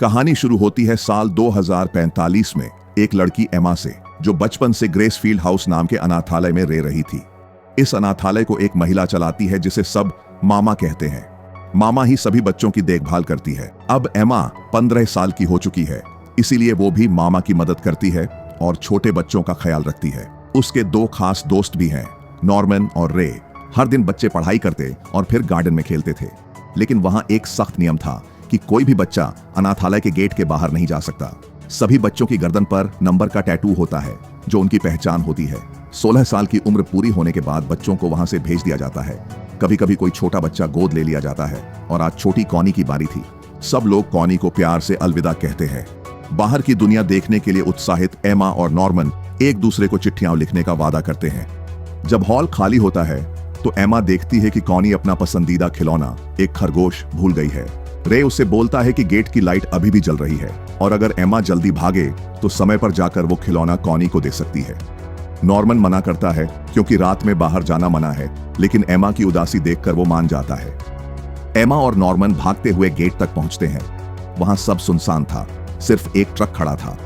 कहानी शुरू होती है साल 2045 में एक लड़की एमा से, जो बचपन से ग्रेसफील्ड हाउस नाम के अनाथालय में रह रही थी। इस अनाथालय को एक महिला चलाती है जिसे सब मामा कहते हैं। मामा ही सभी बच्चों की देखभाल करती है। अब एमा 15 साल की हो चुकी है, इसीलिए वो भी मामा की मदद करती है और छोटे बच्चों का ख्याल रखती है। उसके दो खास दोस्त भी हैं, नॉर्मन और रे। हर दिन बच्चे पढ़ाई करते और फिर गार्डन में खेलते थे, लेकिन वहां एक सख्त नियम था कि कोई भी बच्चा अनाथालय के गेट के बाहर नहीं जा सकता। सभी बच्चों की गर्दन पर नंबर का टैटू होता है जो उनकी पहचान होती है। 16 साल की उम्र पूरी होने के बाद बच्चों को वहां से भेज दिया जाता है। कभी कभी कोई छोटा बच्चा गोद ले लिया जाता है और आज छोटी कॉनी की बारी थी। सब लोग कॉनी को प्यार से अलविदा कहते हैं। बाहर की दुनिया देखने के लिए उत्साहित एमा और नॉर्मन एक दूसरे को चिट्ठियां लिखने का वादा करते हैं। जब हॉल खाली होता है तो एमा देखती है कि कॉनी अपना पसंदीदा खिलौना, एक खरगोश, भूल गई है। रे उससे बोलता है कि गेट की लाइट अभी भी जल रही है और अगर एमा जल्दी भागे तो समय पर जाकर वो खिलौना कॉनी को दे सकती है। नॉर्मन मना करता है क्योंकि रात में बाहर जाना मना है, लेकिन एमा की उदासी देखकर वो मान जाता है। एमा और नॉर्मन भागते हुए गेट तक पहुंचते हैं। वहां सब सुनसान था, सिर्फ एक ट्रक खड़ा था।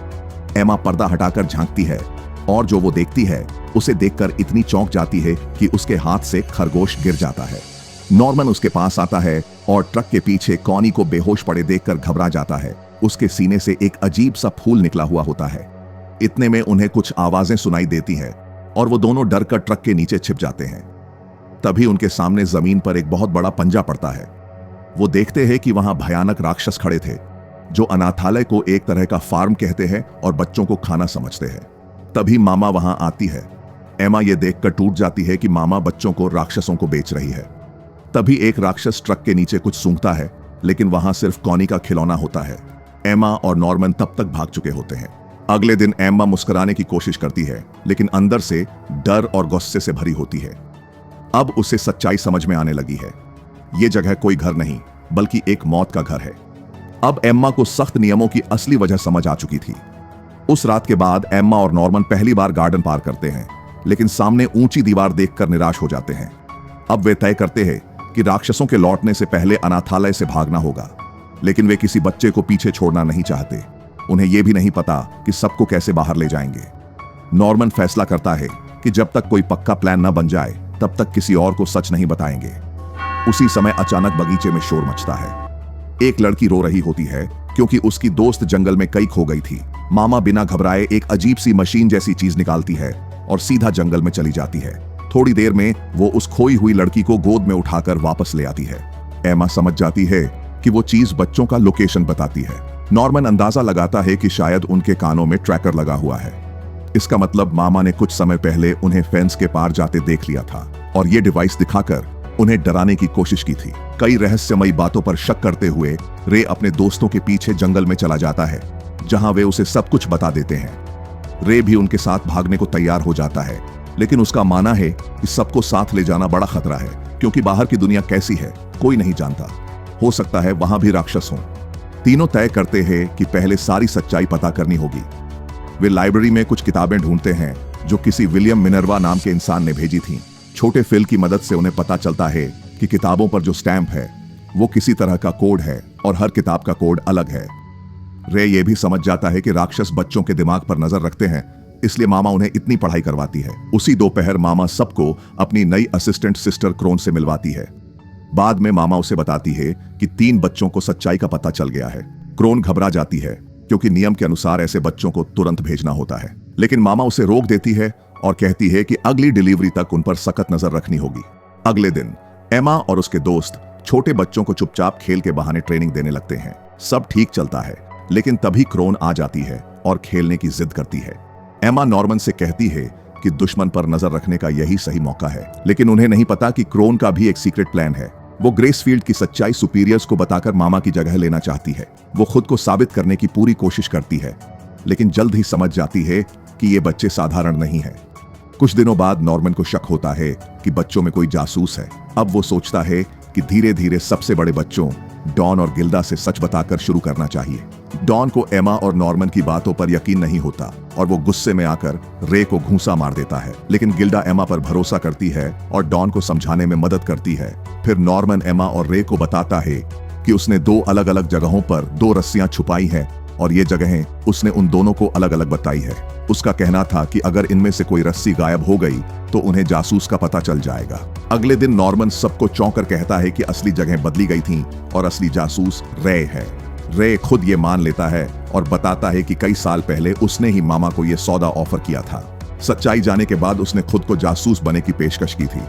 एमा पर्दा हटाकर झांकती है और जो वो देखती है उसे देखकर इतनी चौंक जाती है कि उसके हाथ से खरगोश गिर जाता है। नॉर्मन उसके पास आता है और ट्रक के पीछे कॉनी को बेहोश पड़े देखकर घबरा जाता है। उसके सीने से एक अजीब सा फूल निकला हुआ होता है। इतने में उन्हें कुछ आवाजें सुनाई देती हैं और वो दोनों डर कर ट्रक के नीचे छिप जाते हैं। तभी उनके सामने जमीन पर एक बहुत बड़ा पंजा पड़ता है। वो देखते हैं कि वहां भयानक राक्षस खड़े थे जो अनाथालय को एक तरह का फार्म कहते हैं और बच्चों को खाना समझते हैं। तभी मामा वहां आती है। एमा ये देखकर टूट जाती है कि मामा बच्चों को राक्षसों को बेच रही है। तभी एक राक्षस ट्रक के नीचे कुछ सूंघता है, लेकिन वहां सिर्फ कॉनी का खिलौना होता है। एमा और नॉर्मन तब तक भाग चुके होते हैं। अगले दिन एमा मुस्कुराने की कोशिश करती है, लेकिन अंदर से डर और गुस्से से भरी होती है। अब उसे सच्चाई समझ में आने लगी है। ये जगह कोई घर नहीं, बल्कि एक मौत का घर है। अब एम्मा को सख्त नियमों की असली वजह समझ आ चुकी थी। उस रात के बाद एम्मा और नॉर्मन पहली बार गार्डन पार करते हैं, लेकिन सामने ऊंची दीवार देखकर निराश हो जाते हैं। अब वे तय करते हैं कि राक्षसों के लौटने से पहले अनाथालय से भागना होगा, लेकिन वे किसी बच्चे को पीछे छोड़ना नहीं चाहते। उन्हें यह भी नहीं पता कि सबको कैसे बाहर ले जाएंगे। नॉर्मन फैसला करता है कि जब तक कोई पक्का प्लान न बन जाए तब तक किसी और को सच नहीं बताएंगे। उसी समय अचानक बगीचे में शोर मचता है। एक लड़की रो रही होती है क्योंकि उसकी दोस्त जंगल में कई खो गई थी। मामा बिना घबराए एक अजीब सी मशीन जैसी चीज निकालती है और सीधा जंगल में चली जाती है। थोड़ी देर में वो उस खोई हुई लड़की को गोद में उठाकर वापस ले आती है। एमा समझ जाती है कि वो चीज बच्चों का लोकेशन बताती है। नॉर्मन अंदाजा लगाता है कि शायद उनके कानों में ट्रैकर लगा हुआ है। इसका मतलब मामा ने कुछ समय पहले उन्हें फेंस के पार जाते देख लिया था और ये डिवाइस दिखाकर उन्हें डराने की कोशिश की थी। कई रहस्यमयी बातों पर शक करते हुए रे अपने दोस्तों के पीछे जंगल में चला जाता है, जहां वे उसे सब कुछ बता देते हैं। रे भी उनके साथ भागने को तैयार हो जाता है, लेकिन उसका मानना है कि सबको साथ ले जाना बड़ा खतरा है, क्योंकि बाहर की दुनिया कैसी है कोई नहीं जानता। हो सकता है वहां भी राक्षस हों। तीनों तय करते हैं कि पहले सारी सच्चाई पता करनी होगी। वे लाइब्रेरी में कुछ किताबें ढूंढते हैं जो किसी विलियम मिनर्वा नाम के इंसान ने भेजी थीं। छोटे फिल की मदद से उन्हें पता चलता है कि किताबों पर जो स्टैंप है वो किसी तरह का कोड है और हर किताब का कोड अलग है। रे ये भी समझ जाता है कि राक्षस बच्चों के दिमाग पर नजर रखते हैं, इसलिए मामा उन्हें इतनी पढ़ाई करवाती है। उसी दोपहर मामा सबको अपनी नई असिस्टेंट सिस्टर क्रोन से मिलवाती है। बाद में मामा उसे बताती है कि 3 बच्चों को सच्चाई का पता चल गया है। क्रोन घबरा जाती है क्योंकि नियम के अनुसार ऐसे बच्चों को तुरंत भेजना होता है, लेकिन मामा उसे रोक देती है और कहती है कि अगली डिलीवरी तक उन पर सख्त नजर रखनी होगी। अगले दिन एमा और उसके दोस्त छोटे बच्चों को चुपचाप खेल के बहाने ट्रेनिंग देने लगते हैं। सब ठीक चलता है, लेकिन तभी क्रोन आ जाती है और खेलने की जिद करती है। एमा नॉर्मन से कहती है कि दुश्मन पर नजर रखने का यही सही मौका है, लेकिन उन्हें नहीं पता कि क्रोन का भी एक सीक्रेट प्लान है। वो ग्रेसफील्ड की सच्चाई सुपीरियर्स को बताकर मामा की जगह लेना चाहती है। वो खुद को साबित करने की पूरी कोशिश करती है, लेकिन जल्द ही समझ जाती है कि ये बच्चे साधारण नहीं है। कुछ दिनों बाद नॉर्मन को शक होता है कि बच्चों में कोई जासूस है। अब वो सोचता है कि धीरे धीरे सबसे बड़े बच्चों डॉन और गिल्डा से सच बताकर शुरू करना चाहिए। डॉन को एमा और नॉर्मन की बातों पर यकीन नहीं होता और वो गुस्से में आकर रे को घूंसा मार देता है, लेकिन गिल्डा एमा पर भरोसा करती है और डॉन को समझाने में मदद करती है। फिर नॉर्मन एमा और रे को बताता है कि उसने दो अलग अलग जगहों पर दो रस्सियां छुपाई हैं और ये जगहें उसने उन दोनों को अलग अलग बताई है। उसका कहना था कि अगर इनमें से कोई रस्सी गायब हो गई तो उन्हें जासूस का पता चल जाएगा। अगले दिन नॉर्मन सबको चौंक कर कहता है कि असली जगह बदली गई थी और असली जासूस रे है। रे खुद ये मान लेता है और बताता है कि कई साल पहले उसने ही मामा को यह सौदा ऑफर किया था। सच्चाई जाने के बाद उसने खुद को जासूस बनने की पेशकश की थी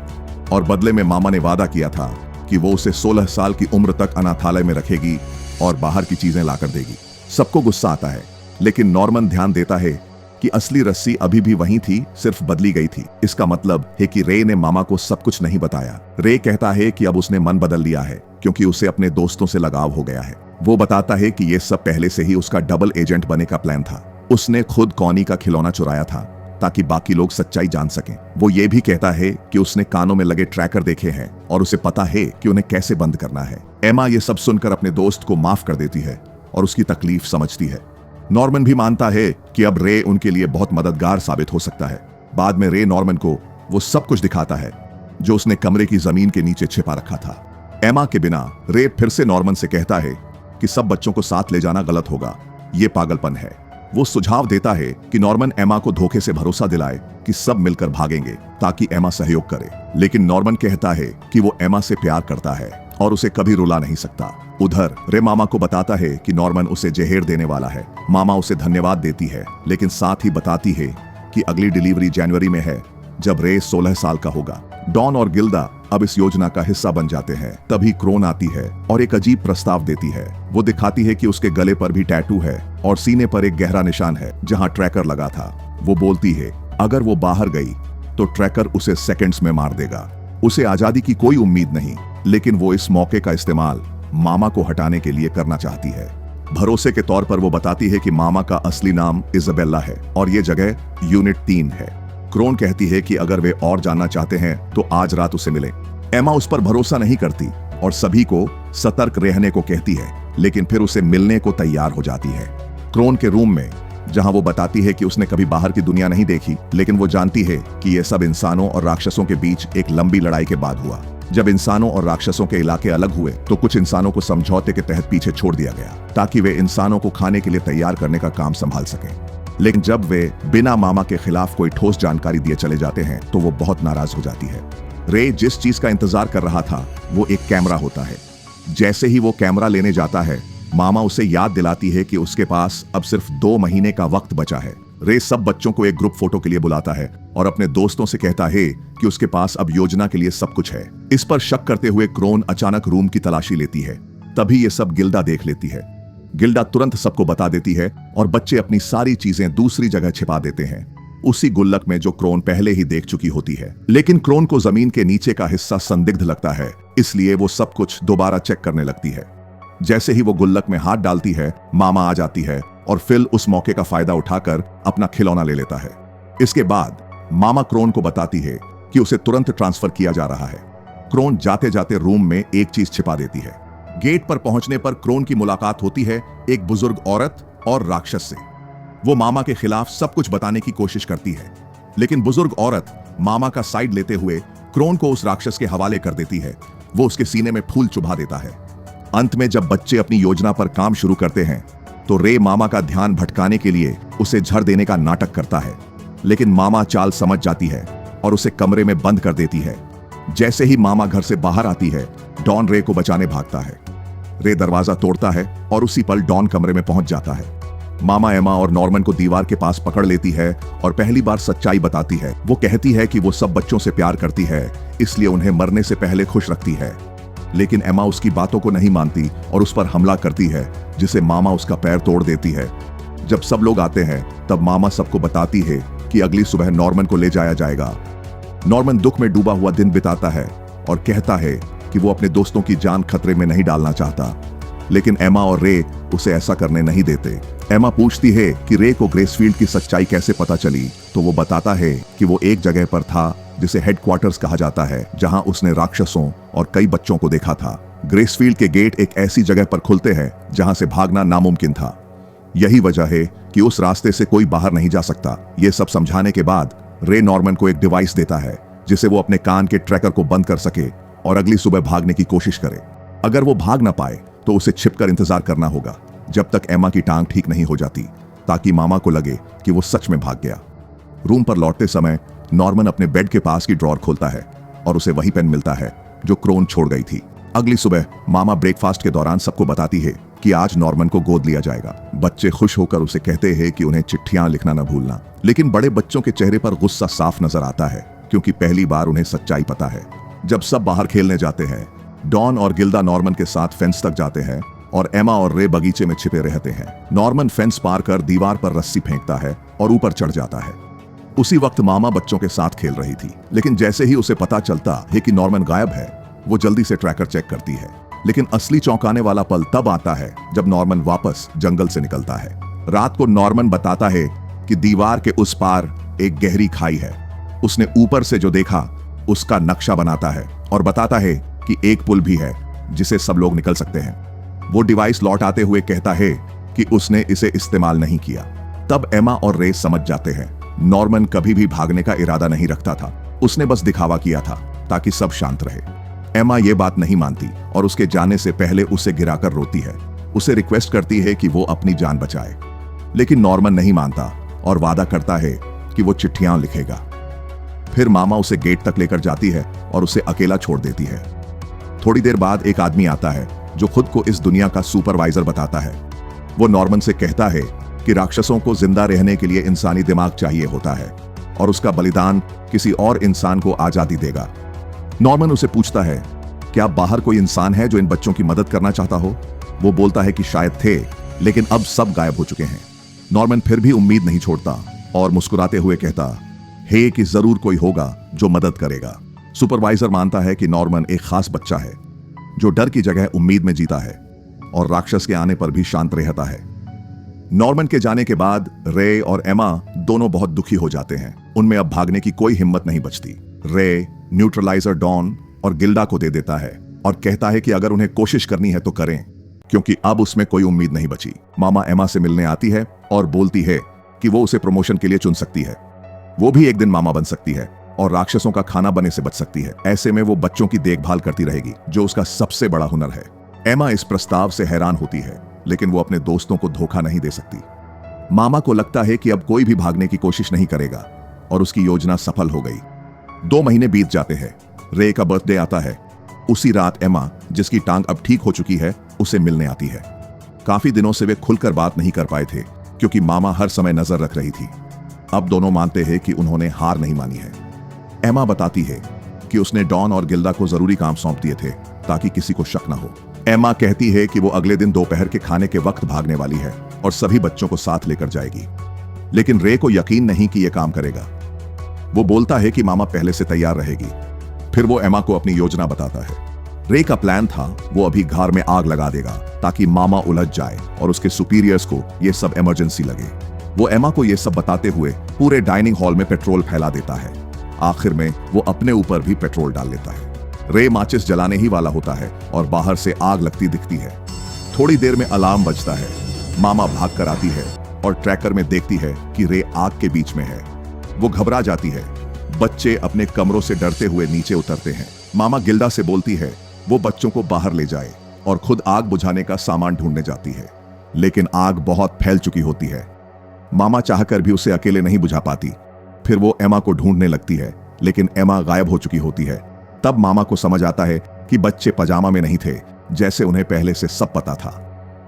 और बदले में मामा ने वादा किया था कि वो उसे 16 साल की उम्र तक अनाथालय में रखेगी और बाहर की चीजें लाकर देगी। सबको गुस्सा आता है, लेकिन नॉर्मन ध्यान देता है कि असली रस्सी अभी भी वहीं थी, सिर्फ बदली गई थी। इसका मतलब है कि रे ने मामा को सब कुछ नहीं बताया। रे कहता है कि अब उसने मन बदल लिया है क्योंकि उसे अपने दोस्तों से लगाव हो गया है। वो बताता है कि ये सब पहले से ही उसका डबल एजेंट बनने का प्लान था। उसने खुद कॉनी का खिलौना चुराया था ताकि बाकी लोग सच्चाई जान सकें। वो ये भी कहता है कि उसने कानों में लगे ट्रैकर देखे हैं और उसे पता है कि उन्हें कैसे बंद करना है। एमा ये सब सुनकर अपने दोस्त को माफ कर देती है और उसकी तकलीफ समझती है। नॉर्मन भी मानता है कि अब रे उनके लिए बहुत मददगार साबित हो सकता है। बाद में रे नॉर्मन को वो सब कुछ दिखाता है जो उसने कमरे की जमीन के नीचे छिपा रखा था। एमा के बिना रे फिर से नॉर्मन से कहता है कि सब बच्चों को साथ ले जाना गलत होगा, ये पागलपन है। वो सुझाव देता है कि नॉर्मन एमा को धोखे से भरोसा दिलाए कि सब मिलकर भागेंगे ताकि एमा सहयोग करे। लेकिन नॉर्मन कहता है कि वो एमा से प्यार करता है और उसे कभी रुला नहीं सकता। उधर रे मामा को बताता है कि नॉर्मन उसे जहर देने वाला है। मामा उसे धन्यवाद देती है, लेकिन साथ ही बताती है कि अगली डिलीवरी जनवरी में है जब रे 16 साल का होगा। डॉन और गिल्डा अब इस योजना का हिस्सा बन जाते हैं। तभी क्रोन आती है और एक अजीब प्रस्ताव देती है। वो दिखाती है कि उसके गले पर भी टैटू है और सीने पर एक गहरा निशान है जहां ट्रैकर लगा था। वो बोलती है अगर वो बाहर गई तो ट्रैकर उसे सेकंड्स में मार देगा। उसे आजादी की कोई उम्मीद नहीं, लेकिन वो इस मौके का इस्तेमाल मामा को हटाने के लिए करना चाहती है। भरोसे के तौर पर वो बताती है कि मामा का असली नाम इजाबेला है और ये जगह यूनिट 3 है। क्रोन कहती है कि अगर वे और जानना चाहते हैं तो आज रात उसे मिले। एमा उस पर भरोसा नहीं करती और सभी को सतर्क रहने को कहती है, लेकिन फिर उसे मिलने को तैयार हो जाती है। क्रोन के रूम में, जहां वो बताती है कि उसने कभी बाहर की दुनिया नहीं देखी, लेकिन वो जानती है कि यह सब इंसानों और राक्षसों के बीच एक लंबी लड़ाई के बाद हुआ। जब इंसानों और राक्षसों के इलाके अलग हुए तो कुछ इंसानों को समझौते के तहत पीछे छोड़ दिया गया ताकि वे इंसानों को खाने के लिए तैयार करने का काम संभाल सकें। लेकिन जब वे बिना मामा के खिलाफ कोई ठोस जानकारी दिए चले जाते हैं तो वो बहुत नाराज हो जाती है। रे जिस चीज का इंतजार कर रहा था वो एक कैमरा होता है। जैसे ही वो कैमरा लेने जाता है, मामा उसे याद दिलाती है कि उसके पास अब सिर्फ 2 महीने का वक्त बचा है। रे सब बच्चों को एक ग्रुप फोटो के लिए बुलाता है और अपने दोस्तों से कहता है कि उसके पास अब योजना के लिए सब कुछ है। इस पर शक करते हुए क्रोन अचानक रूम की तलाशी लेती है। तभी ये सब गिल्डा देख लेती है। गिल्डा तुरंत सबको बता देती है और बच्चे अपनी सारी चीजें दूसरी जगह छिपा देते हैं, उसी गुल्लक में जो क्रोन पहले ही देख चुकी होती है। लेकिन क्रोन को जमीन के नीचे का हिस्सा संदिग्ध लगता है, इसलिए वो सब कुछ दोबारा चेक करने लगती है। जैसे ही वो गुल्लक में हाथ डालती है, मामा आ जाती है और फिल उस मौके का फायदा उठाकर अपना खिलौना ले लेता है। इसके बाद मामा क्रोन को बताती है कि उसे तुरंत ट्रांसफर किया जा रहा है। क्रोन जाते जाते रूम में एक चीज छिपा देती है। गेट पर पहुंचने पर क्रोन की मुलाकात होती है एक बुजुर्ग औरत और राक्षस से। वो मामा के खिलाफ सब कुछ बताने की कोशिश करती है, लेकिन बुजुर्ग औरत मामा का साइड लेते हुए क्रोन को उस राक्षस के हवाले कर देती है। वो उसके सीने में फूल चुभा देता है। अंत में जब बच्चे अपनी योजना पर काम शुरू करते हैं तो रे मामा का ध्यान भटकाने के लिए उसे झड़ देने का नाटक करता है, लेकिन मामा चाल समझ जाती है और उसे कमरे में बंद कर देती है। जैसे ही मामा घर से बाहर आती है, डॉन रे को बचाने भागता है। रे दरवाजा तोड़ता है और उसी पल डॉन कमरे में पहुंच जाता है। मामा एमा और नॉर्मन को दीवार के पास पकड़ लेती है और पहली बार सच्चाई बताती है। वो कहती है कि वो सब बच्चों से प्यार करती है, इसलिए उन्हें मरने से पहले खुश रखती है। लेकिन एमा उसकी बातों को नहीं मानती और उस पर हमला करती है, जिसे मामा उसका पैर तोड़ देती है। जब सब लोग आते हैं तब मामा सबको बताती है कि अगली सुबह नॉर्मन को ले जाया जाएगा। नॉर्मन दुख में डूबा हुआ दिन बिताता है और कहता है कि वो अपने दोस्तों की जान खतरे में नहीं डालना चाहता, लेकिन एमा और रे उसे ऐसा करने नहीं देते। एमा पूछती है कि रे को ग्रेसफील्ड की सच्चाई कैसे पता चली, तो वो बताता है कि वो एक जगह पर था जिसे हेडक्वार्टर्स कहा जाता है, जहां उसने राक्षसों और कई बच्चों को देखा था। ग्रेसफील्ड के गेट एक ऐसी जगह पर खुलते हैं जहां से भागना नामुमकिन था। यही वजह है कि उस रास्ते से कोई बाहर नहीं जा सकता। ये सब समझाने के बाद रे नॉर्मन को एक डिवाइस देता है जिसे वो अपने कान के ट्रैकर को बंद कर सके और अगली सुबह भागने की कोशिश करे। अगर वो भाग ना पाए तो उसे छिपकर इंतजार करना होगा जब तक एमा की टांग ठीक नहीं हो जाती, ताकि मामा को लगे कि वो सच में भाग गया। रूम पर लौटते समय नॉर्मन अपने बेड के पास की ड्रॉर खोलता है और उसे वही पेन मिलता है जो क्रोन छोड़ गई थी। अगली सुबह मामा ब्रेकफास्ट के दौरान सबको बताती है कि आज नॉर्मन को गोद लिया जाएगा। बच्चे खुश होकर उसे कहते हैं कि उन्हें चिट्ठियां लिखना न भूलना, लेकिन बड़े बच्चों के चेहरे पर गुस्सा साफ नजर आता है, क्योंकि पहली बार उन्हें सच्चाई पता है। जब सब बाहर खेलने जाते हैं, डॉन और गिल्डा नॉर्मन के साथ फेंस तक जाते हैं और एमा और रे बगीचे में छिपे रहते हैं। नॉर्मन फेंस पार कर दीवार पर रस्सी फेंकता है और ऊपर चढ़ जाता है। उसी वक्त मामा बच्चों के साथ खेल रही थी, लेकिन जैसे ही उसे पता चलता है कि नॉर्मन गायब है, वो जल्दी से ट्रैकर चेक करती है। लेकिन असली चौंकाने वाला पल तब आता है जब नॉर्मन वापस जंगल से निकलता है। रात को नॉर्मन बताता है कि दीवार के उस पार एक गहरी खाई है। उसने ऊपर से जो देखा उसका नक्शा बनाता है और बताता है कि एक पुल भी है जिसे सब लोग निकल सकते हैं। वो डिवाइस लौट आते हुए कहता है कि उसने इसे इस्तेमाल नहीं किया। तब एमा और रे समझ जाते हैं नॉर्मन कभी भी भागने का इरादा नहीं रखता था, उसने बस दिखावा किया था ताकि सब शांत रहे। एमा ये बात नहीं मानती और उसके जाने से पहले उसे गिराकर रोती है। उसे रिक्वेस्ट करती है कि वो अपनी जान बचाए, लेकिन नॉर्मन नहीं मानता और वादा करता है कि वो चिट्ठियां लिखेगा। फिर मामा उसे गेट तक लेकर जाती है और उसे अकेला छोड़ देती है। थोड़ी देर बाद एक आदमी आता है जो खुद को इस दुनिया का सुपरवाइजर बताता है। वो नॉर्मन से कहता है कि राक्षसों को जिंदा रहने के लिए इंसानी दिमाग चाहिए होता है और उसका बलिदान किसी और इंसान को आजादी देगा। नॉर्मन उसे पूछता है, क्या बाहर कोई इंसान है जो इन बच्चों की मदद करना चाहता हो? वो बोलता है कि शायद थे, लेकिन अब सब गायब हो चुके हैं। नॉर्मन फिर भी उम्मीद नहीं छोड़ता और मुस्कुराते हुए कहता है कि जरूर कोई होगा जो मदद करेगा। सुपरवाइजर मानता है कि नॉर्मन एक खास बच्चा है जो डर की जगह उम्मीद में जीता है और राक्षस के आने पर भी शांत रहता है। नॉर्मन के जाने के बाद रे और एमा दोनों बहुत दुखी हो जाते हैं। उनमें अब भागने की कोई हिम्मत नहीं बचती। रे न्यूट्रलाइजर डॉन और गिल्डा को दे देता है और कहता है कि अगर उन्हें कोशिश करनी है तो करें, क्योंकि अब उसमें कोई उम्मीद नहीं बची। मामा एमा से मिलने आती है और बोलती है कि वो उसे प्रमोशन के लिए चुन सकती है। वो भी एक दिन मामा बन सकती है और राक्षसों का खाना बने से बच सकती है। ऐसे में वो बच्चों की देखभाल करती रहेगी, जो उसका सबसे बड़ा हुनर है। एमा इस प्रस्ताव से हैरान होती है, लेकिन वो अपने दोस्तों को धोखा नहीं दे सकती। मामा को लगता है कि अब कोई भी भागने की कोशिश नहीं करेगा और उसकी योजना सफल हो गई। 2 महीने बीत जाते हैं। रे का बर्थडे आता है। उसी रात एमा, जिसकी टांग अब ठीक हो चुकी है, उसे मिलने आती है। काफी दिनों से वे खुलकर बात नहीं कर पाए थे, क्योंकि मामा हर समय नजर रख रही थी। अब दोनों मानते हैं कि उन्होंने हार नहीं मानी है। एमा बताती है कि उसने डॉन और गिल्डा को जरूरी काम सौंप दिए थे ताकि किसी को शक न हो। एमा कहती है कि वो अगले दिन दोपहर के खाने के वक्त भागने वाली है और सभी बच्चों को साथ लेकर जाएगी, लेकिन रे को यकीन नहीं कि यह काम करेगा। वो बोलता है कि मामा पहले से तैयार रहेगी। फिर वो एमा को अपनी योजना बताता है। रे का प्लान था वो अभी घर में आग लगा देगा ताकि मामा उलझ जाए और उसके सुपीरियर्स को ये सब इमरजेंसी लगे। वो एमा को ये सब बताते हुए पूरे डाइनिंग हॉल में पेट्रोल फैला देता है। आखिर में वो अपने ऊपर भी पेट्रोल डाल लेता है। रे माचिस जलाने ही वाला होता है और बाहर से आग लगती दिखती है। थोड़ी देर में अलार्म बजता है। मामा भाग कर आती है और ट्रैकर में देखती है कि रे आग के बीच में है। वो घबरा जाती है। बच्चे अपने कमरों से डरते हुए नीचे उतरते हैं। मामा गिल्डा से बोलती है वो बच्चों को बाहर ले जाए और खुद आग बुझाने का सामान ढूंढने जाती है, लेकिन आग बहुत फैल चुकी होती है। मामा चाहकर भी उसे अकेले नहीं बुझा पाती। फिर वो एमा को ढूंढने लगती है, लेकिन एमा गायब हो चुकी होती है। तब मामा को समझ आता है कि बच्चे पजामा में नहीं थे, जैसे उन्हें पहले से सब पता था।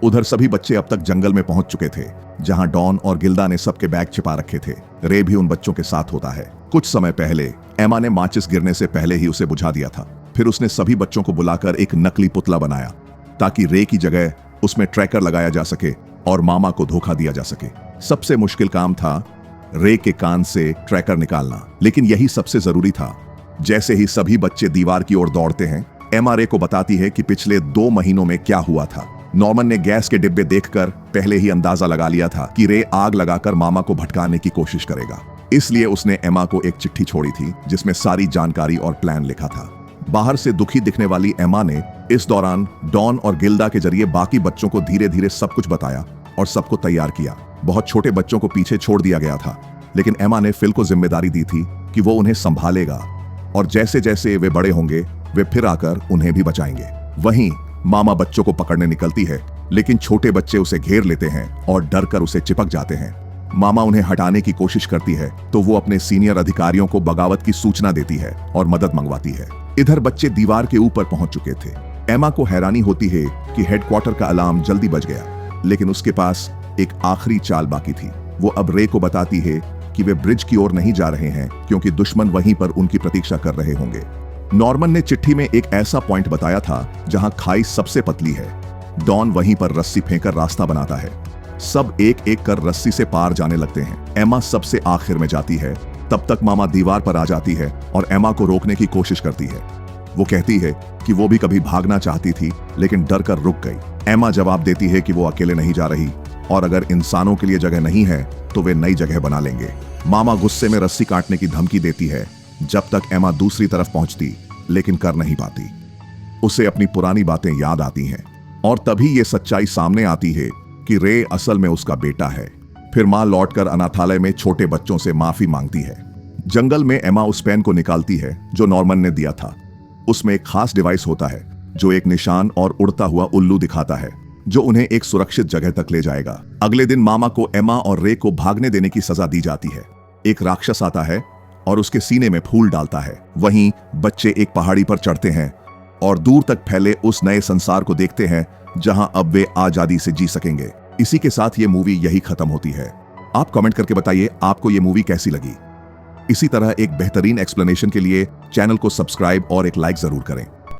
उधर सभी बच्चे अब तक जंगल में पहुंच चुके थे, जहां डॉन और गिल्डा ने सबके बैग छिपा रखे थे। रे भी उन बच्चों के साथ होता है। कुछ समय पहले एमा ने माचिस गिरने से पहले ही उसे बुझा दिया था। फिर उसने सभी बच्चों को बुलाकर एक नकली पुतला बनाया ताकि रे की जगह उसमें ट्रैकर लगाया जा सके और मामा को धोखा दिया जा सके। सबसे मुश्किल काम था रे के कान से ट्रैकर निकालना, लेकिन यही सबसे जरूरी था। जैसे ही सभी बच्चे दीवार की ओर दौड़ते हैं, एमा रे को बताती है कि पिछले 2 महीनों में क्या हुआ था। नॉर्मन ने गैस के डिब्बे देखकर पहले ही अंदाजा लगा लिया था कि रे आग लगाकर मामा को भटकाने की कोशिश करेगा। इसलिए उसने एमा को एक चिट्ठी छोड़ी थी जिसमें सारी जानकारी और प्लान लिखा था। बाहर से दुखी दिखने वाली एमा ने इस दौरान डॉन और गिल्डा के जरिए बाकी बच्चों को धीरे धीरे सब कुछ बताया और सबको तैयार किया। बहुत छोटे बच्चों को पीछे छोड़ दिया गया था, लेकिन एमा ने फिल को जिम्मेदारी दी थी कि वो उन्हें संभालेगा और जैसे जैसे वे बड़े होंगे वे फिर आकर उन्हें भी बचाएंगे। वहीं मामा बच्चों को पकड़ने निकलती है, लेकिन छोटे बच्चे उसे घेर लेते हैं और डर कर उसे चिपक जाते हैं। मामा उन्हें हटाने की कोशिश करती है तो वो अपने सीनियर अधिकारियों को बगावत की सूचना देती है और मदद मंगवाती है। इधर बच्चे दीवार के ऊपर पहुंच चुके थे। एमा को हैरानी होती है कि हेडक्वार्टर का अलार्म जल्दी बज गया, लेकिन उसके पास एक आखिरी चाल बाकी थी। वो अब रे को बताती है कि वे ब्रिज की ओर नहीं जा रहे हैं क्योंकि दुश्मन वहीं पर उनकी प्रतीक्षा कर रहे होंगे। नॉर्मन ने चिट्ठी में एक ऐसा पॉइंट बताया था जहां खाई सबसे पतली है। डॉन वहीं पर रस्सी फेंकर रास्ता बनाता है। सब एक एक कर रस्सी से पार जाने लगते हैं। एमा सबसे आखिर में जाती है। तब तक मामा दीवार पर आ जाती है और एमा को रोकने की कोशिश करती है। वो कहती है कि वो भी कभी भागना चाहती थी, लेकिन डर कर रुक गई। एमा जवाब देती है कि वो अकेले नहीं जा रही और अगर इंसानों के लिए जगह नहीं है तो वे नई जगह बना लेंगे। मामा गुस्से में रस्सी काटने की धमकी देती है जब तक एमा दूसरी तरफ पहुंचती, लेकिन कर नहीं पाती। उसे अपनी पुरानी बातें याद आती हैं और तभी ये सच्चाई सामने आती है कि रे असल में उसका बेटा है। फिर मां लौटकर अनाथालय में छोटे बच्चों से माफी मांगती है। जंगल में एमा उस पेन को निकालती है जो नॉर्मन ने दिया था। उसमें एक खास डिवाइस होता है जो एक निशान और उड़ता हुआ उल्लू दिखाता है, जो उन्हें एक सुरक्षित जगह तक ले जाएगा। अगले दिन मामा को एमा और रे को भागने देने की सजा दी जाती है। एक राक्षस आता है और उसके सीने में फूल डालता है। वहीं बच्चे एक पहाड़ी पर चढ़ते हैं और दूर तक फैले उस नए संसार को देखते हैं जहां अब वे आजादी से जी सकेंगे। इसी के साथ ये मूवी यही खत्म होती है। आप कमेंट करके बताइए आपको ये मूवी कैसी लगी। इसी तरह एक बेहतरीन एक्सप्लेनेशन के लिए चैनल को सब्सक्राइब और एक लाइक जरूर करें।